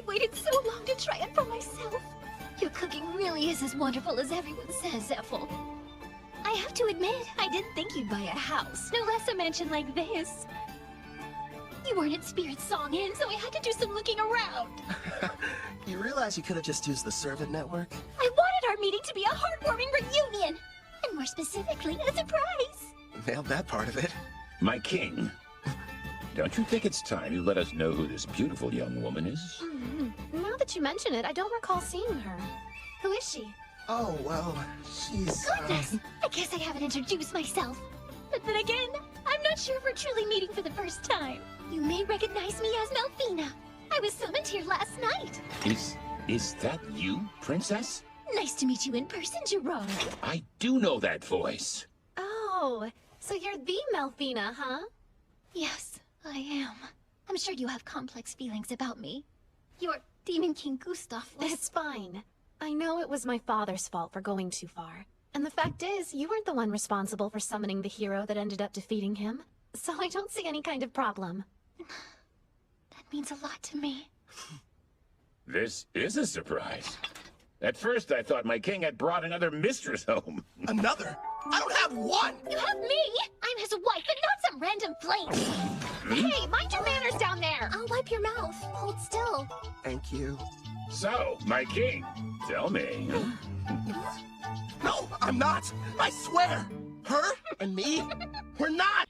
waited so long to try it for myself. Your cooking really is as wonderful as everyone says, Ethel. I have to admit, I didn't think you'd buy a house, no less a mansion like this. You weren't at Spirit Song Inn, so I had to do some looking around. You realize you could have just used the servant network? I wanted our meeting to be a heartwarming reunion, and more specifically, a surprise. Nailed that part of it. My king, don't you think it's time you let us know who this beautiful young woman is? Now that you mention it, I don't recall seeing her. Who is she? Oh, well, she's... Goodness! I guess I haven't introduced myself. But then again, I'm not sure if we're truly meeting for the first time. You may recognize me as Melfina. I was summoned here last night. Is that you, princess? Nice to meet you in person, Jerome. I do know that voice. Oh, so you're the Melfina, huh? Yes, I am. I'm sure you have complex feelings about me. Your Demon King Gustav was... It's fine. I know it was my father's fault for going too far. And the fact is, you weren't the one responsible for summoning the hero that ended up defeating him. So I don't see any kind of problem. That means a lot to me. This is a surprise. At first, I thought my king had brought another mistress home. Another? I don't have one! You have me! I'm his wife and not some random flame! Hey, mind your manners down there! I'll wipe your mouth. Hold still. Thank you. So, my king, tell me. No, I'm not! I swear! Her and me, we're not!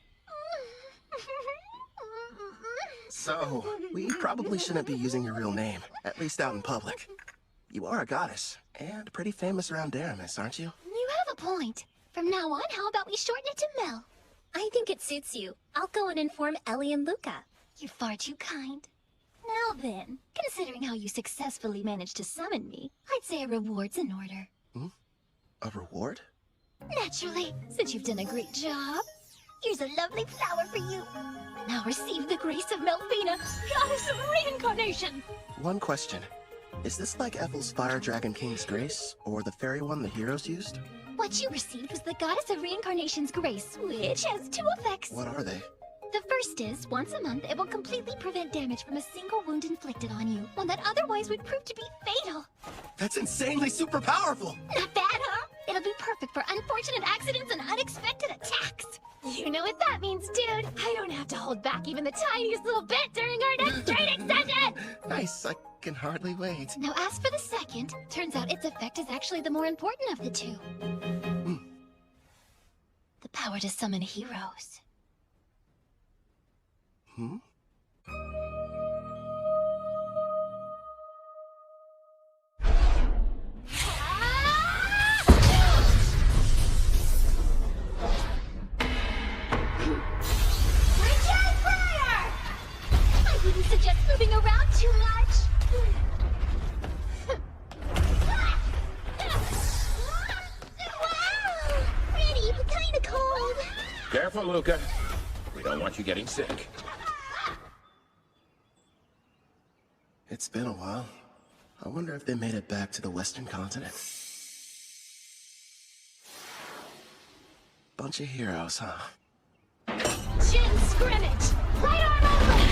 So, we probably shouldn't be using your real name, at least out in public. You are a goddess, and pretty famous around Daramis, aren't you? You have a point. From now on, how about we shorten it to Mel? I think it suits you. I'll go and inform Ellie and Luca. You're far too kind. Now then, considering how you successfully managed to summon me, I'd say a reward's in order. A reward? Naturally, since you've done a great job. Here's a lovely flower for you. Now receive the grace of Melfina, goddess of reincarnation. One question. Is this like Ethel's Fire Dragon King's grace, or the fairy one the heroes used? What you received was the goddess of reincarnation's grace, which has two effects. What are they? The first is, once a month, it will completely prevent damage from a single wound inflicted on you, one that otherwise would prove to be fatal. That's insanely super powerful! Not bad, huh? It'll be perfect for unfortunate accidents and unexpected attacks. You know what that means, dude. I don't have to hold back even the tiniest little bit during our next training session! Nice, I can hardly wait. Now as for the second, turns out its effect is actually the more important of the two. The power to summon heroes. I wouldn't suggest moving around too much. Wow! Pretty, but kinda cold. Careful, Luca. We don't want you getting sick. It's been a while. I wonder if they made it back to the Western continent. Bunch of heroes, huh? Gym scrimmage! Right arm open!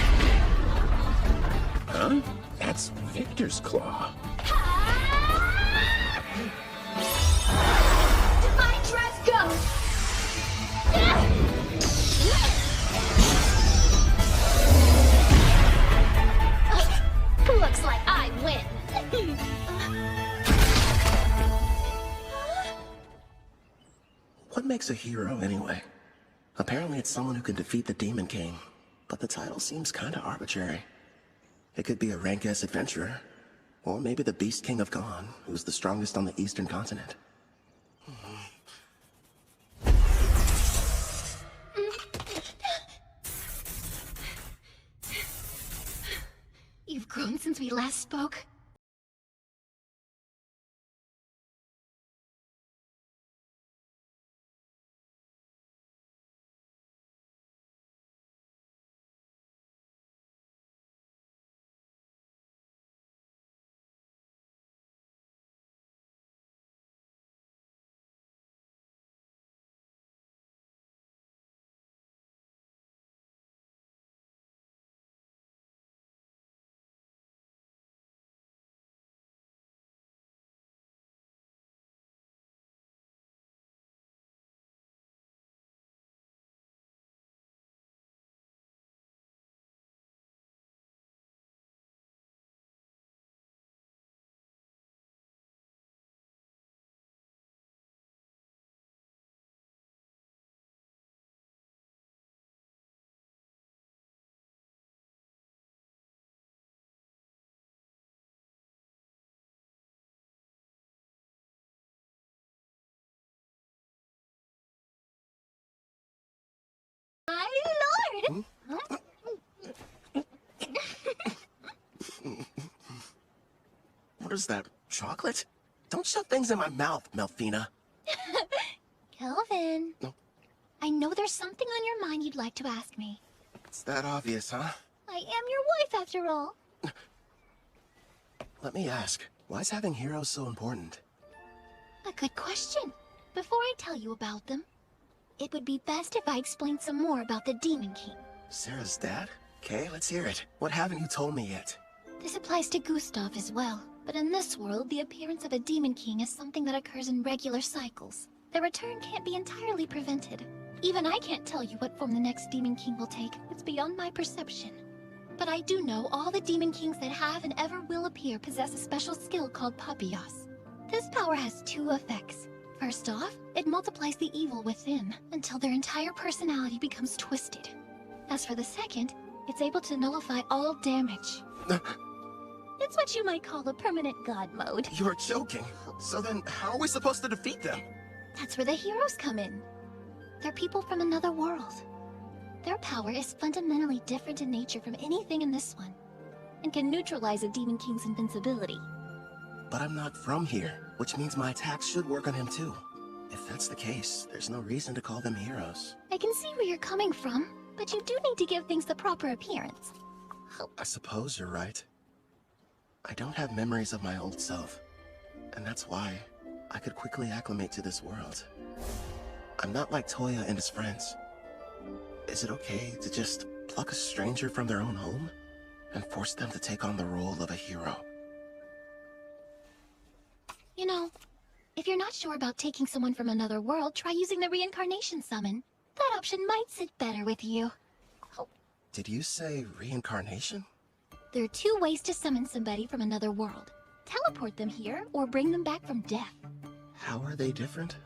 Huh? That's Victor's claw. Divine dress go! Looks like I win. What makes a hero, anyway? Apparently it's someone who can defeat the Demon King, but the title seems kinda arbitrary. It could be a rank-S adventurer, or maybe the Beast King of Gone, who's the strongest on the Eastern continent. You've grown since we last spoke. What is that? Chocolate? Don't shove things in my mouth, Melfina. Kelvin. No. I know there's something on your mind you'd like to ask me. It's that obvious, huh? I am your wife, after all. Let me ask, why is having heroes so important? A good question. Before I tell you about them, it would be best if I explained some more about the Demon King. Sarah's dad? Okay, let's hear it. What haven't you told me yet? This applies to Gustav as well. But in this world, the appearance of a Demon King is something that occurs in regular cycles. Their return can't be entirely prevented. Even I can't tell you what form the next Demon King will take. It's beyond my perception. But I do know all the Demon Kings that have and ever will appear possess a special skill called Papillas. This power has two effects. First off, it multiplies the evil within until their entire personality becomes twisted. As for the second, it's able to nullify all damage. It's what you might call a permanent god mode. You're joking. So then, how are we supposed to defeat them? That's where the heroes come in. They're people from another world. Their power is fundamentally different in nature from anything in this one, and can neutralize a Demon King's invincibility. But I'm not from here, which means my attacks should work on him too. If that's the case, there's no reason to call them heroes. I can see where you're coming from, but you do need to give things the proper appearance. I suppose you're right. I don't have memories of my old self, and that's why I could quickly acclimate to this world. I'm not like Toya and his friends. Is it okay to just pluck a stranger from their own home and force them to take on the role of a hero? You know, if you're not sure about taking someone from another world, try using the reincarnation summon. That option might sit better with you. Did you say reincarnation? There are two ways to summon somebody from another world. Teleport them here, or bring them back from death. How are they different?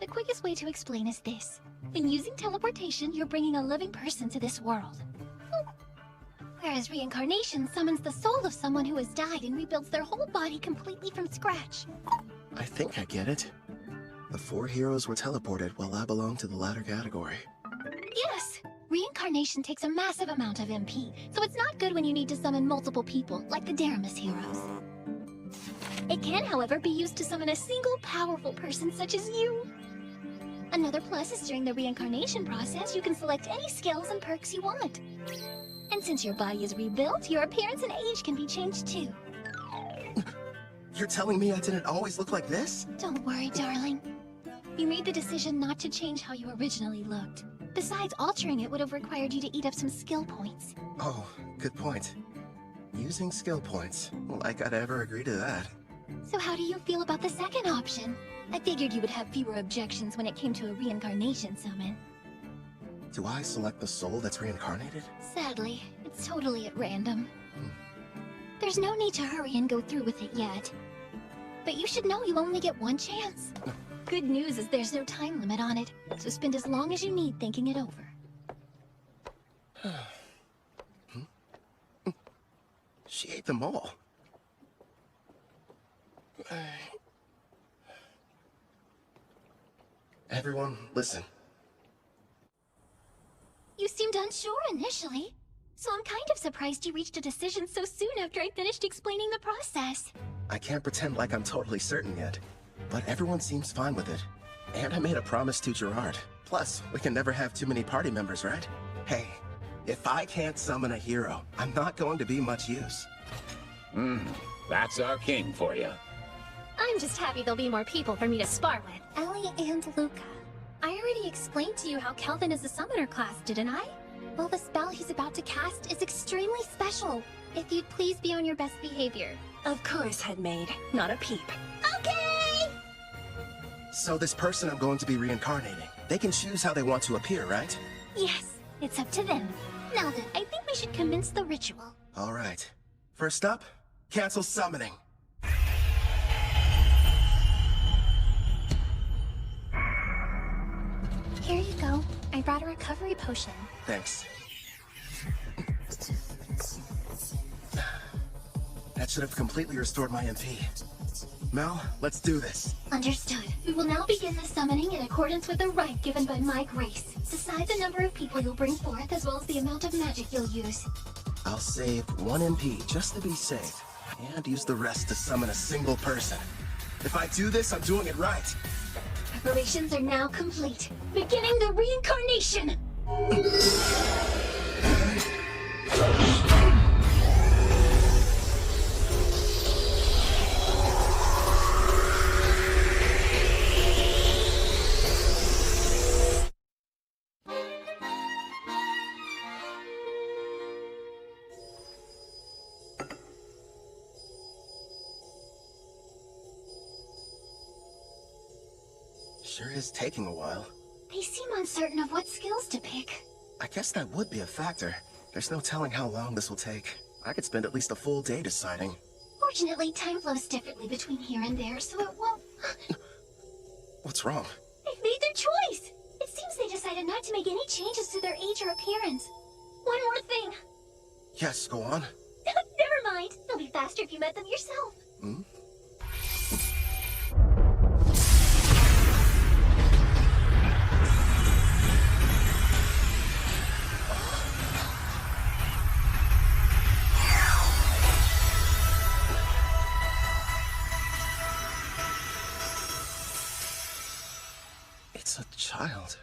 The quickest way to explain is this. In using teleportation, you're bringing a living person to this world. Whereas reincarnation summons the soul of someone who has died and rebuilds their whole body completely from scratch. I think I get it. The 4 heroes were teleported while I belong to the latter category. Yes! Reincarnation takes a massive amount of MP, so it's not good when you need to summon multiple people, like the Daramus heroes. It can, however, be used to summon a single powerful person such as you. Another plus is during the reincarnation process, you can select any skills and perks you want. And since your body is rebuilt, your appearance and age can be changed too. You're telling me I didn't always look like this? Don't worry, darling. You made the decision not to change how you originally looked. Besides, altering it would have required you to eat up some skill points. Oh, good point. Using skill points. Like I'd ever agree to that. So how do you feel about the second option? I figured you would have fewer objections when it came to a reincarnation summon. Do I select the soul that's reincarnated? Sadly, it's totally at random. There's no need to hurry and go through with it yet. But you should know you only get one chance. Good news is there's no time limit on it, so spend as long as you need thinking it over. She ate them all. Everyone, listen. You seemed unsure initially, so I'm kind of surprised you reached a decision so soon after I finished explaining the process. I can't pretend like I'm totally certain yet, but everyone seems fine with it. And I made a promise to Gerard. Plus, we can never have too many party members, right? Hey, if I can't summon a hero, I'm not going to be much use. That's our king for you. I'm just happy there'll be more people for me to spar with. Ellie and Luca. I already explained to you how Kelvin is a summoner class, didn't I? Well, the spell he's about to cast is extremely special. If you'd please be on your best behavior. Of course, Headmaid. Not a peep. Okay! So this person I'm going to be reincarnating, they can choose how they want to appear, right? Yes, it's up to them. Now then, I think we should commence the ritual. All right. First up, cancel summoning. Here you go. I brought a recovery potion. Thanks. That should have completely restored my MP. Mel, let's do this. Understood. We will now begin the summoning in accordance with the rite given by my grace. Decide the number of people you'll bring forth as well as the amount of magic you'll use. I'll save 1 MP just to be safe, and use the rest to summon a single person. If I do this, I'm doing it right. Preparations are now complete. Beginning the reincarnation! Sure is taking a while. They seem uncertain of what skills to pick. I guess that would be a factor. There's no telling how long this will take. I could spend at least a full day deciding. Fortunately, time flows differently between here and there, so it won't... What's wrong? They've made their choice! It seems they decided not to make any changes to their age or appearance. One more thing. Yes, go on. Never mind. It'll be faster if you met them yourself. Hmm? It's a child.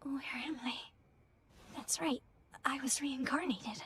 Where am I? That's right. I was reincarnated.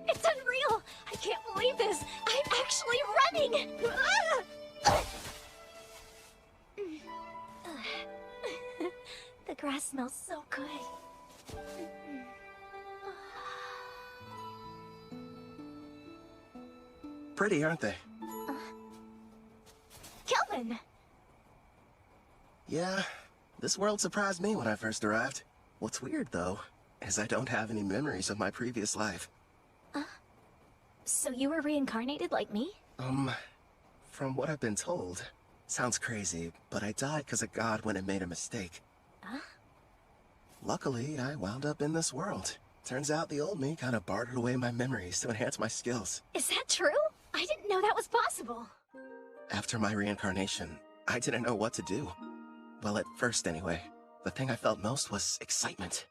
It's unreal! I can't believe this! I'm actually running! The grass smells so good. Pretty, aren't they? Kelvin! Yeah, this world surprised me when I first arrived. What's weird, though, is I don't have any memories of my previous life. So you were reincarnated like me? From what I've been told, sounds crazy, but I died because a god went and made a mistake. Huh? Luckily, I wound up in this world. Turns out the old me kind of bartered away my memories to enhance my skills. Is that true? I didn't know that was possible. After my reincarnation, I didn't know what to do. Well, at first anyway. The thing I felt most was excitement.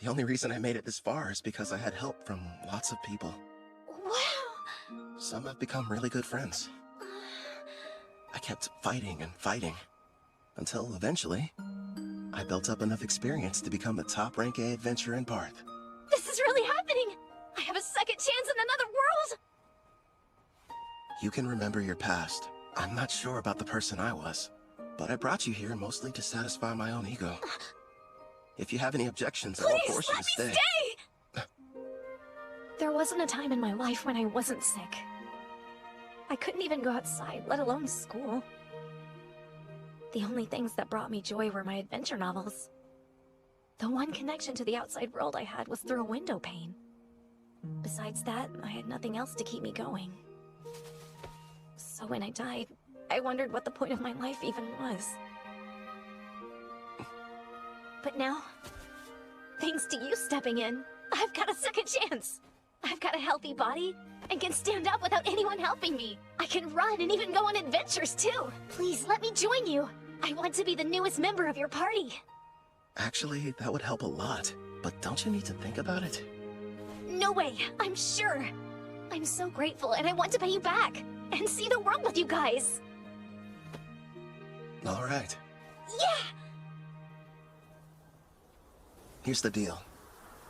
The only reason I made it this far is because I had help from lots of people. Wow! Some have become really good friends. I kept fighting and fighting, until eventually, I built up enough experience to become the top rank A adventurer in Parth. This is really happening! I have a second chance in another world! You can remember your past. I'm not sure about the person I was, but I brought you here mostly to satisfy my own ego. If you have any objections, I won't force you to stay. There wasn't a time in my life when I wasn't sick. I couldn't even go outside, let alone school. The only things that brought me joy were my adventure novels. The one connection to the outside world I had was through a window pane. Besides that, I had nothing else to keep me going. So when I died, I wondered what the point of my life even was. But now, thanks to you stepping in, I've got a second chance. I've got a healthy body and can stand up without anyone helping me. I can run and even go on adventures too. Please let me join you. I want to be the newest member of your party. Actually, that would help a lot, but don't you need to think about it? No way, I'm sure. I'm so grateful and I want to pay you back and see the world with you guys. All right. Yeah! Here's the deal.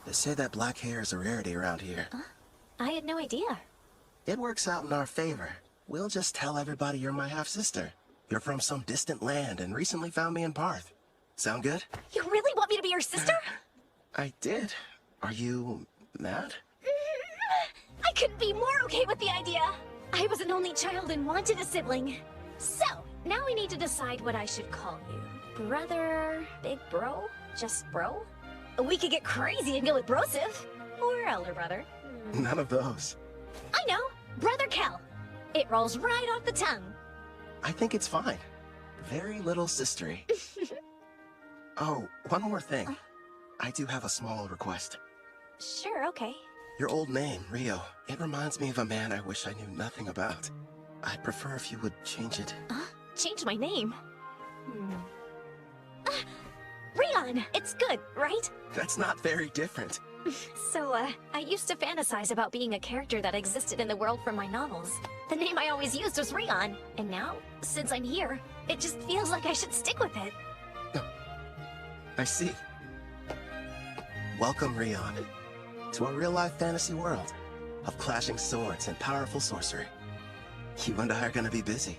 They say that black hair is a rarity around here. I had no idea. It works out in our favor. We'll just tell everybody you're my half-sister. You're from some distant land and recently found me in Parth. Sound good? You really want me to be your sister? I did. Are you mad? I couldn't be more okay with the idea. I was an only child and wanted a sibling. So, now we need to decide what I should call you. Brother, big bro, just bro? We could get crazy and go with brosive. Or elder brother. None of those. I know, Brother Kel. It rolls right off the tongue. I think it's fine. Very little sistery. Oh, one more thing. I do have a small request. Sure, okay. Your old name, Rio, it reminds me of a man I wish I knew nothing about. I'd prefer if you would change it. Change my name? Rion! It's good, right? That's not very different. So, I used to fantasize about being a character that existed in the world from my novels. The name I always used was Rion, and now, since I'm here, it just feels like I should stick with it. I see. Welcome, Rion, to a real-life fantasy world of clashing swords and powerful sorcery. You and I are gonna be busy.